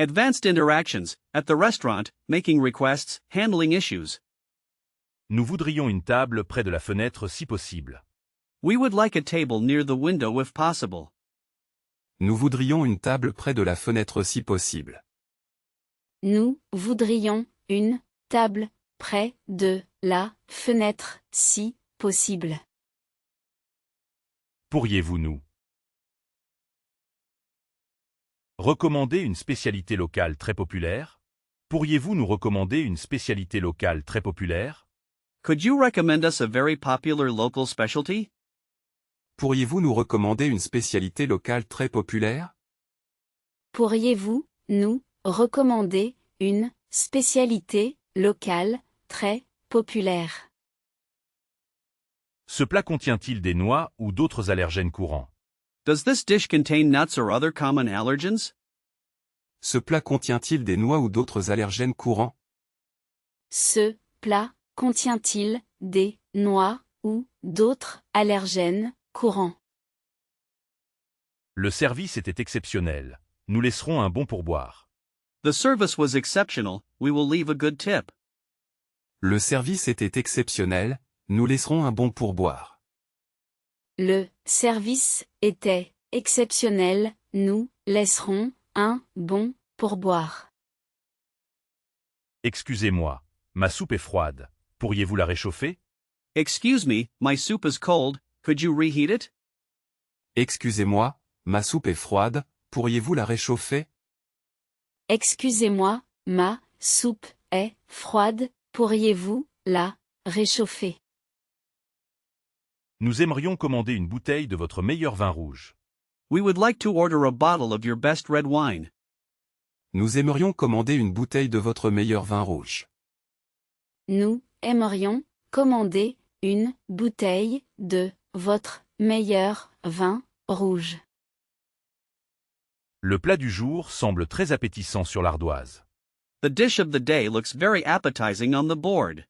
Advanced interactions, at the restaurant, making requests, handling issues. Nous voudrions une table près de la fenêtre si possible. We would like a table near the window if possible. Nous voudrions une table près de la fenêtre si possible. Nous voudrions une table près de la fenêtre si possible. Pourriez-vous nous recommander une spécialité locale très populaire? Pourriez-vous nous recommander une spécialité locale très populaire? Could you recommend us a very popular local specialty? Pourriez-vous nous recommander une spécialité locale très populaire? Pourriez-vous nous recommander une spécialité locale très populaire? Ce plat contient-il des noix ou d'autres allergènes courants? Does this dish contain nuts or other common allergens? Ce plat contient-il des noix ou d'autres allergènes courants? Ce plat contient-il des noix ou d'autres allergènes courants? Le service était exceptionnel. Nous laisserons un bon pourboire. The service was exceptional, we will leave a good tip. Le service était exceptionnel, nous laisserons un bon pourboire. Le service était exceptionnel, nous laisserons un bon pourboire. Excusez-moi, ma soupe est froide. Pourriez-vous la réchauffer? Excuse me, my soup is cold, could you reheat it? Excusez-moi, ma soupe est froide, pourriez-vous la réchauffer? Excusez-moi, ma soupe est froide, pourriez-vous la réchauffer? Nous aimerions commander une bouteille de votre meilleur vin rouge. We would like to order a bottle of your best red wine. Nous aimerions commander une bouteille de votre meilleur vin rouge. Nous aimerions commander une bouteille de votre meilleur vin rouge. Le plat du jour semble très appétissant sur l'ardoise. The dish of the day looks very appetizing on the board.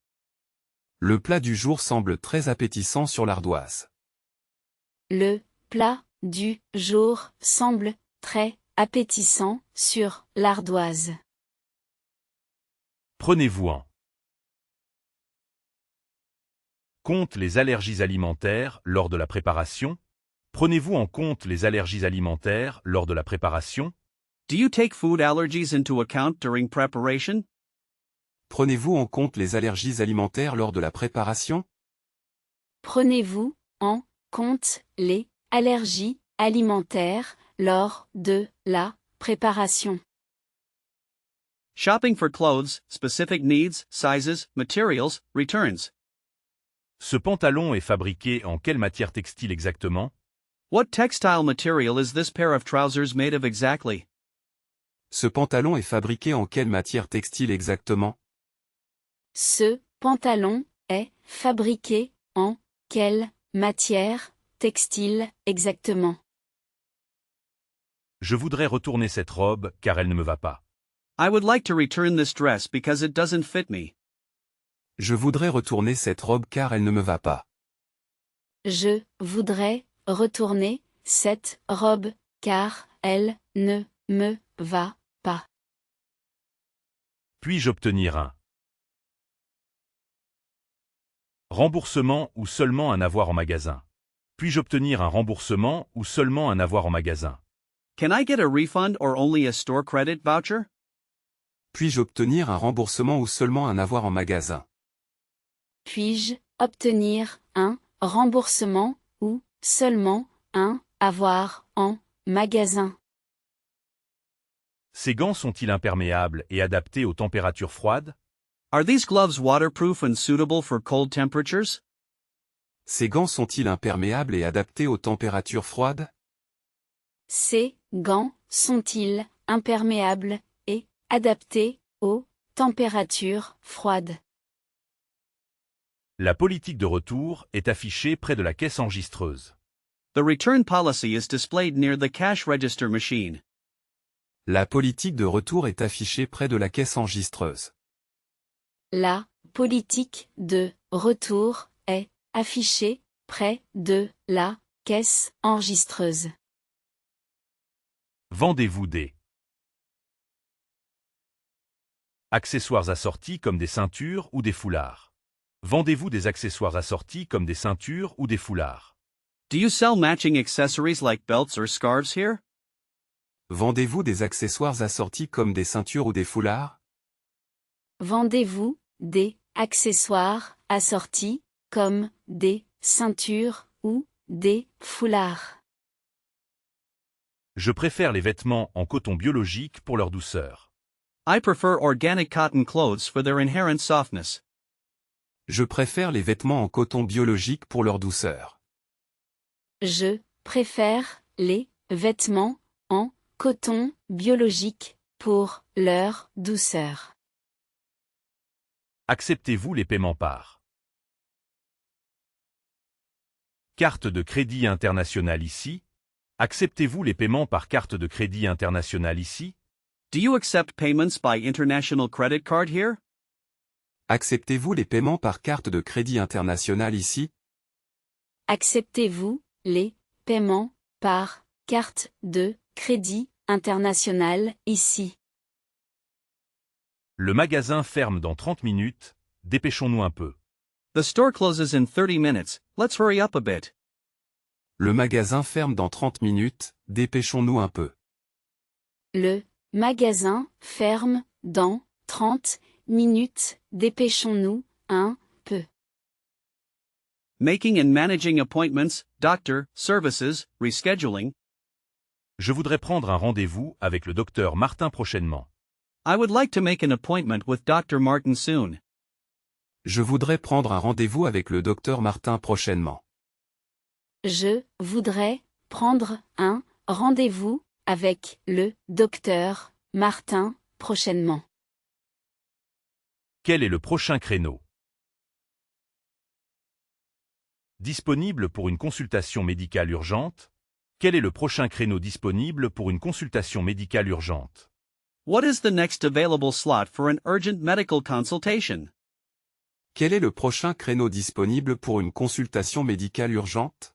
Le plat du jour semble très appétissant sur l'ardoise. Le plat du jour semble très appétissant sur l'ardoise. Prenez-vous en compte les allergies alimentaires lors de la préparation? Prenez-vous en compte les allergies alimentaires lors de la préparation? Do you take food allergies into account during preparation? Prenez-vous en compte les allergies alimentaires lors de la préparation? Prenez-vous en compte les allergies alimentaires lors de la préparation? Shopping for clothes, specific needs, sizes, materials, returns. Ce pantalon est fabriqué en quelle matière textile exactement? What textile material is this pair of trousers made of exactly? Ce pantalon est fabriqué en quelle matière textile exactement? Ce pantalon est fabriqué en quelle matière textile exactement? Je voudrais retourner cette robe car elle ne me va pas. I would like to return this dress because it doesn't fit me. Je voudrais retourner cette robe car elle ne me va pas. Je voudrais retourner cette robe car elle ne me va pas. Puis-je obtenir un remboursement ou seulement un avoir en magasin? Puis-je obtenir un remboursement ou seulement un avoir en magasin? Can I get a refund or only a store credit voucher? Puis-je obtenir un remboursement ou seulement un avoir en magasin? Puis-je obtenir un remboursement ou seulement un avoir en magasin? Ces gants sont-ils imperméables et adaptés aux températures froides? Are these gloves waterproof and suitable for cold temperatures? Ces gants sont-ils imperméables et adaptés aux températures froides? Ces gants sont-ils imperméables et adaptés aux températures froides? La politique de retour est affichée près de la caisse enregistreuse. The return policy is displayed near the cash register machine. La politique de retour est affichée près de la caisse enregistreuse. La politique de retour est affichée près de la caisse enregistreuse. Vendez-vous des Accessoires assortis comme des ceintures ou des foulards. Vendez-vous des accessoires assortis comme des ceintures ou des foulards? Do you sell matching accessories like belts or scarves here? Vendez-vous des accessoires assortis comme des ceintures ou des foulards? Vendez-vous des accessoires assortis comme des ceintures ou des foulards? Je préfère les vêtements en coton biologique pour leur douceur. I prefer organic cotton clothes for their inherent softness. Je préfère les vêtements en coton biologique pour leur douceur. Je préfère les vêtements en coton biologique pour leur douceur. Acceptez-vous les paiements par carte de crédit internationale ici? Acceptez-vous les paiements par carte de crédit internationale ici? Do you accept payments by international credit card here? Acceptez-vous les paiements par carte de crédit internationale ici? Acceptez-vous les paiements par carte de crédit internationale ici? Le magasin ferme dans 30 minutes, dépêchons-nous un peu. The store closes in 30 minutes, let's hurry up a bit. Le magasin ferme dans 30 minutes, dépêchons-nous un peu. Le magasin ferme dans 30 minutes, dépêchons-nous un peu. Making and managing appointments, doctor, services, rescheduling. Je voudrais prendre un rendez-vous avec le docteur Martin prochainement. I would like to make an appointment with Dr. Martin soon. Je voudrais prendre un rendez-vous avec le docteur Martin prochainement. Je voudrais prendre un rendez-vous avec le docteur Martin prochainement. Quel est le prochain créneau? Disponible pour une consultation médicale urgente? Quel est le prochain créneau disponible pour une consultation médicale urgente? What is the next available slot for an urgent medical consultation? Quel est le prochain créneau disponible pour une consultation médicale urgente?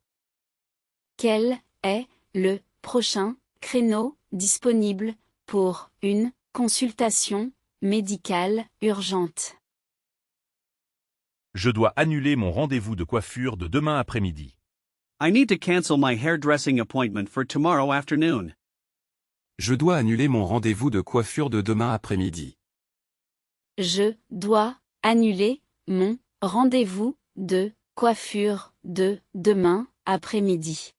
Quel est le prochain créneau disponible pour une consultation médicale urgente? Je dois annuler mon rendez-vous de coiffure de demain après-midi. I need to cancel my hairdressing appointment for tomorrow afternoon. Je dois annuler mon rendez-vous de coiffure de demain après-midi. Je dois annuler mon rendez-vous de coiffure de demain après-midi.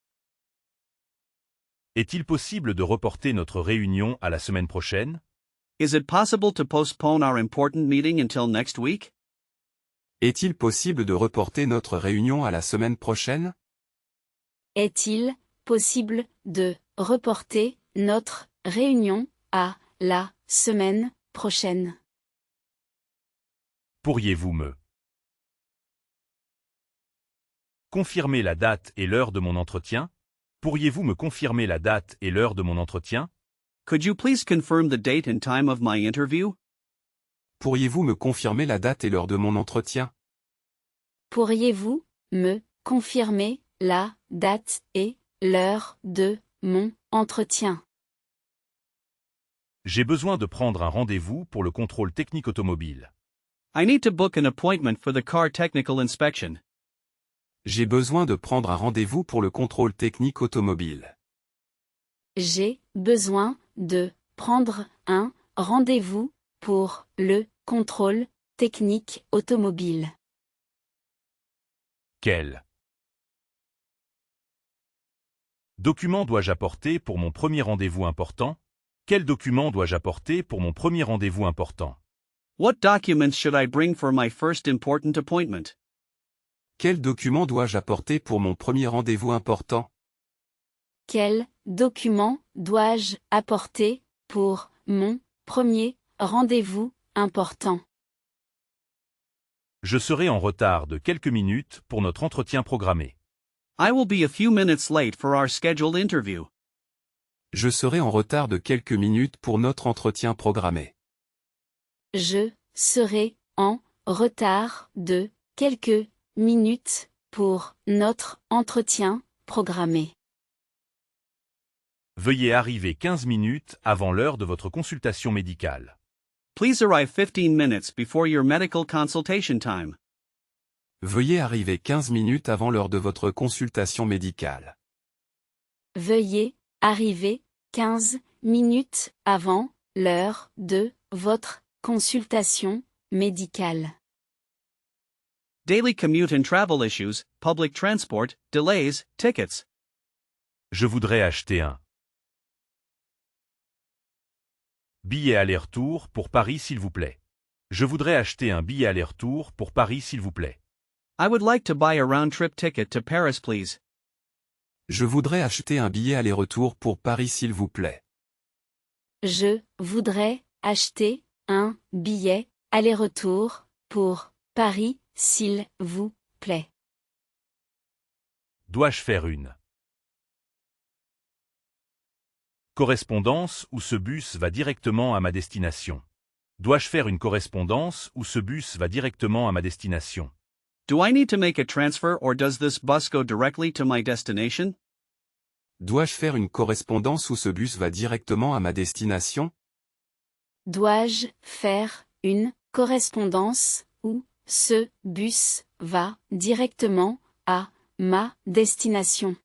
Est-il possible de reporter notre réunion à la semaine prochaine? Is it possible to postpone our important meeting until next week? Est-il possible de reporter notre réunion à la semaine prochaine? Est-il possible de reporter notre réunion à la semaine prochaine? Pourriez-vous me confirmer la date et l'heure de mon entretien? Pourriez-vous me confirmer la date et l'heure de mon entretien? Could you please confirm the date and time of my interview? Pourriez-vous me confirmer la date et l'heure de mon entretien? Pourriez-vous me confirmer la date et l'heure de mon entretien? J'ai besoin de prendre un rendez-vous pour le contrôle technique automobile. I need to book an appointment for the car technical inspection. J'ai besoin de prendre un rendez-vous pour le contrôle technique automobile. J'ai besoin de prendre un rendez-vous pour le contrôle technique automobile. Quel document dois-je apporter pour mon premier rendez-vous important? Quel document dois-je apporter pour mon premier rendez-vous important? What documents should I bring for my first important appointment? Quel document dois-je apporter pour mon premier rendez-vous important? Quel document dois-je apporter pour mon premier rendez-vous important? Je serai en retard de quelques minutes pour notre entretien programmé. I will be a few minutes late for our scheduled interview. Je serai en retard de quelques minutes pour notre entretien programmé. Je serai en retard de quelques minutes pour notre entretien programmé. Veuillez arriver 15 minutes avant l'heure de votre consultation médicale. Please arrive 15 minutes before your medical consultation time. Veuillez arriver 15 minutes avant l'heure de votre consultation médicale. Veuillez arriver 15 minutes avant l'heure de votre consultation médicale. Daily commute and travel issues, public transport, delays, tickets. Je voudrais acheter un billet aller-retour pour Paris s'il vous plaît. Je voudrais acheter un billet aller-retour pour Paris s'il vous plaît. I would like to buy a round-trip ticket to Paris, please. Je voudrais acheter un billet aller-retour pour Paris s'il vous plaît. Je voudrais acheter un billet aller-retour pour Paris, s'il vous plaît. Dois-je faire une correspondance ou ce bus va directement à ma destination? Dois-je faire une correspondance ou ce bus va directement à ma destination? Do I need to make a transfer or does this bus go directly to my destination? Dois-je faire une correspondance ou ce bus va directement à ma destination? Dois-je faire une correspondance ou ce bus va directement à ma destination?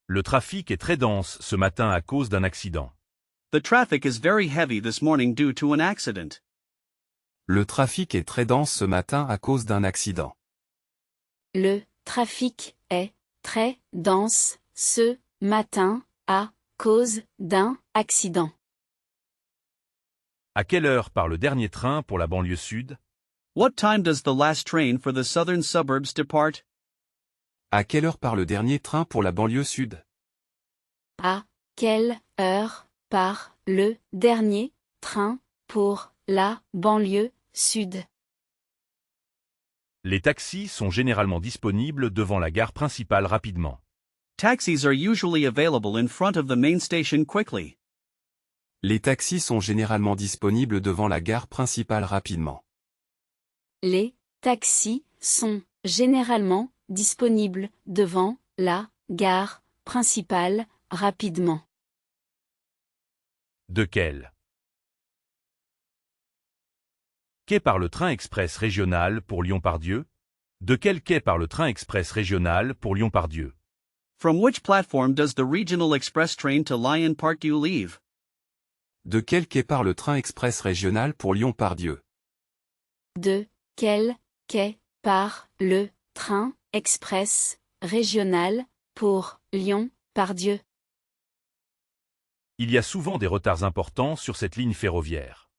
Le trafic est très dense ce matin à cause d'un accident. The traffic is very heavy this morning due to an accident. Le trafic est très dense ce matin à cause d'un accident. Le trafic est très dense ce matin à cause d'un accident. À quelle heure part le dernier train pour la banlieue sud? What time does the last train for the southern suburbs depart? À quelle heure part le dernier train pour la banlieue sud? À quelle heure part le dernier train pour la banlieue sud? Les taxis sont généralement disponibles devant la gare principale rapidement. Taxis are usually available in front of the main station quickly. Les taxis sont généralement disponibles devant la gare principale rapidement. Les taxis sont généralement disponibles devant la gare principale rapidement. De quel quai part le train express régional pour Lyon-Part-Dieu? De quel quai part le train express régional pour Lyon-Part-Dieu? From which platform does the regional express train to Lyon-Part-Dieu leave? De quel quai part le train express régional pour Lyon-Part-Dieu? De quel quai part le train express régional pour Lyon-Part-Dieu? Il y a souvent des retards importants sur cette ligne ferroviaire.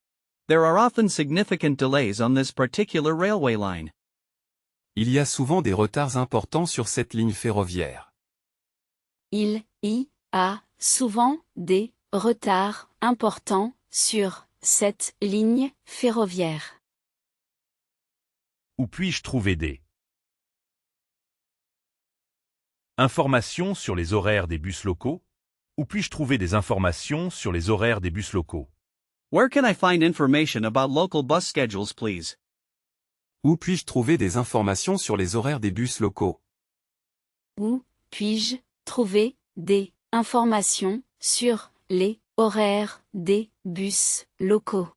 There are often significant delays on this particular railway line. Il y a souvent des retards importants sur cette ligne ferroviaire. Il y a souvent des retards importants sur cette ligne ferroviaire. Où puis-je trouver des informations sur les horaires des bus locaux? Où puis-je trouver des informations sur les horaires des bus locaux? Where can I find information about local bus schedules, please? Où puis-je trouver des informations sur les horaires des bus locaux? Où puis-je trouver des informations sur les horaires des bus locaux?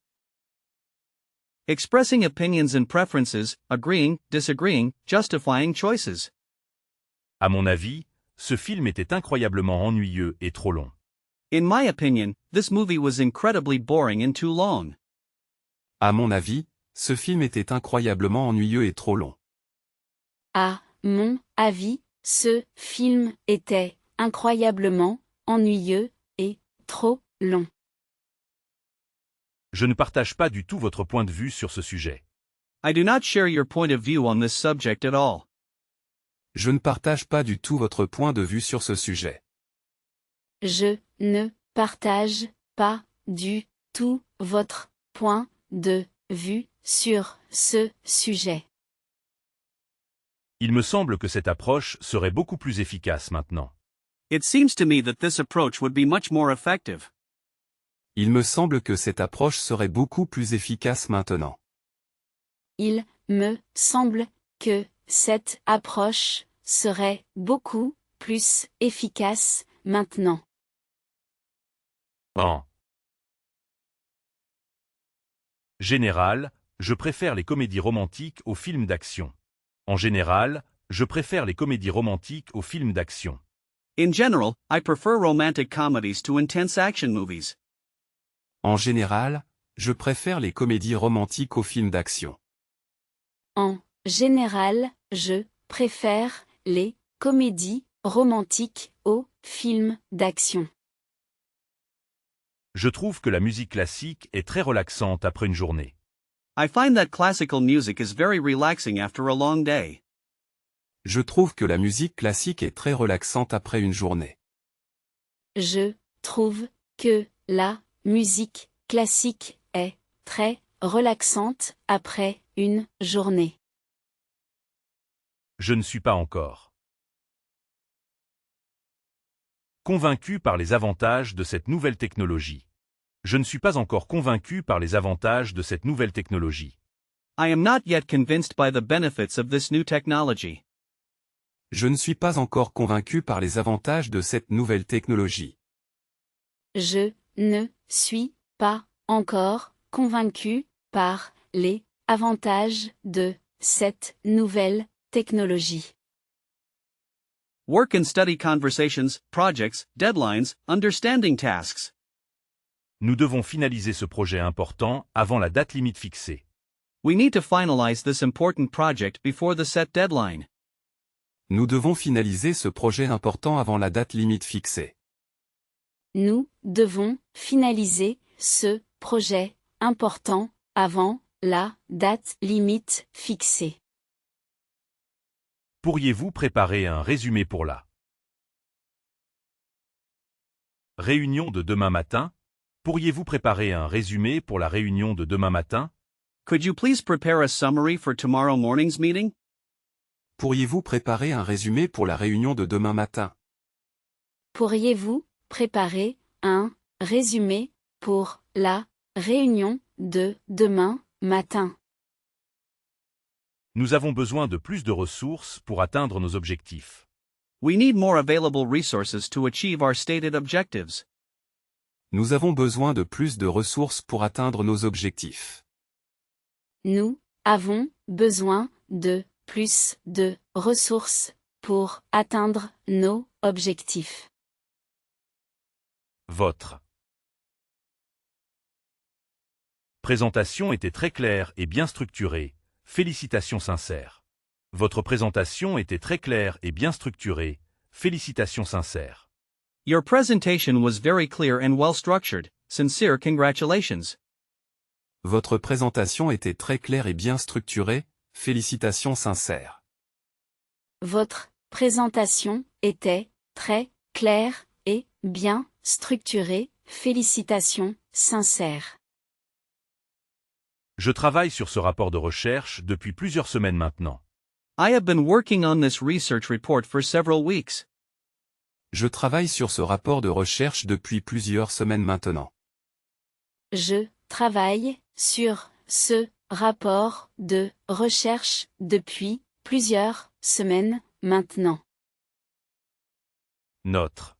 Expressing opinions and preferences, agreeing, disagreeing, justifying choices. À mon avis, ce film était incroyablement ennuyeux et trop long. In my opinion, this movie was incredibly boring and too long. À mon avis, ce film était incroyablement ennuyeux et trop long. À mon avis, ce film était incroyablement ennuyeux et trop long. Je ne partage pas du tout votre point de vue sur ce sujet. I do not share your point of view on this subject at all. Je ne partage pas du tout votre point de vue sur ce sujet. Je ne partage pas du tout votre point de vue sur ce sujet. Il me semble que cette approche serait beaucoup plus efficace maintenant. It seems to me that this approach would be much more effective. Il me semble que cette approche serait beaucoup plus efficace maintenant. Il me semble que cette approche serait beaucoup plus efficace maintenant. En Général, je préfère les comédies romantiques aux films d'action. En général, je préfère les comédies romantiques aux films d'action. In general, I prefer romantic comedies to intense action movies. En général, je préfère les comédies romantiques aux films d'action. En général, je préfère les comédies romantiques aux films d'action. Je trouve que la musique classique est très relaxante après une journée. I find that classical music is very relaxing after a long day. Je trouve que la musique classique est très relaxante après une journée. Je trouve que la musique classique est très relaxante après une journée. Je ne suis pas encore convaincu par les avantages de cette nouvelle technologie. Je ne suis pas encore convaincu par les avantages de cette nouvelle technologie. I am not yet convinced by the benefits of this new technology. Je ne suis pas encore convaincu par les avantages de cette nouvelle technologie. Je ne suis pas encore convaincu par les avantages de cette nouvelle technologie. Work and study conversations, projects, deadlines, understanding tasks. Nous devons finaliser ce projet important avant la date limite fixée. We need to finalize this important project before the set deadline. Nous devons finaliser ce projet important avant la date limite fixée. Nous devons finaliser ce projet important avant la date limite fixée. Pourriez-vous préparer un résumé pour la réunion de demain matin? Pourriez-vous préparer un résumé pour la réunion de demain matin? Could you please prepare a summary for tomorrow morning's meeting? Pourriez-vous préparer un résumé pour la réunion de demain matin? Pourriez-vous préparer un résumé pour la réunion de demain matin? Nous avons besoin de plus de ressources pour atteindre nos objectifs. We need more available resources to achieve our stated objectives. Nous avons besoin de plus de ressources pour atteindre nos objectifs. Nous avons besoin de plus de ressources pour atteindre nos objectifs. Votre présentation était très claire et bien structurée. Félicitations sincères. Votre présentation était très claire et bien structurée. Félicitations sincères. Your presentation was very clear and well structured. Sincere congratulations. Votre présentation était très claire et bien structurée. Félicitations sincères. Votre présentation était très claire et bien structurée. Félicitations sincères. Je travaille sur ce rapport de recherche depuis plusieurs semaines maintenant. I have been working on this research report for several weeks. Je travaille sur ce rapport de recherche depuis plusieurs semaines maintenant. Je travaille sur ce rapport de recherche depuis plusieurs semaines maintenant. Notre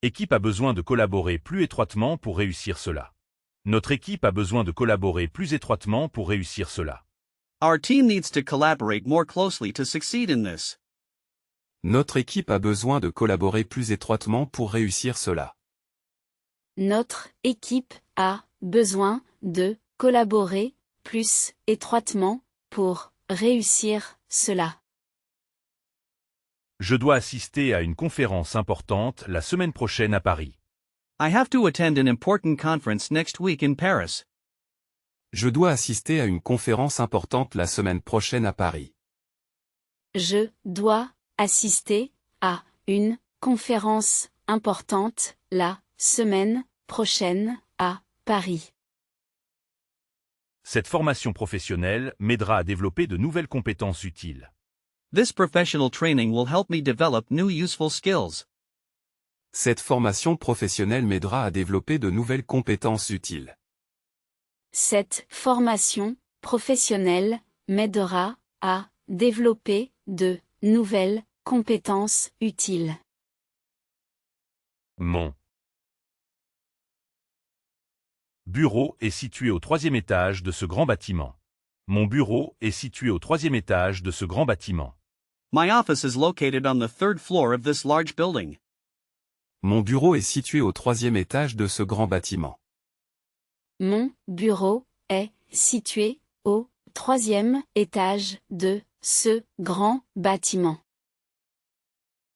équipe a besoin de collaborer plus étroitement pour réussir cela. Notre équipe a besoin de collaborer plus étroitement pour réussir cela. Our team needs to collaborate more closely to succeed in this. Notre équipe a besoin de collaborer plus étroitement pour réussir cela. Notre équipe a besoin de collaborer plus étroitement pour réussir cela. Je dois assister à une conférence importante la semaine prochaine à Paris. I have to attend an important conference next week in Paris. Je dois assister à une conférence importante la semaine prochaine à Paris. Je dois assister à une conférence importante la semaine prochaine à Paris. Cette formation professionnelle m'aidera à développer de nouvelles compétences utiles. This professional training will help me develop new useful skills. Cette formation professionnelle m'aidera à développer de nouvelles compétences utiles. Cette formation professionnelle m'aidera à développer de nouvelles compétences utiles. Mon bureau est situé au 3e étage de ce grand bâtiment. Mon bureau est situé au 3e étage de ce grand bâtiment. My office is located on the third floor of this large building. Mon bureau est situé au 3e étage de ce grand bâtiment. Mon bureau est situé au 3e étage de ce grand bâtiment.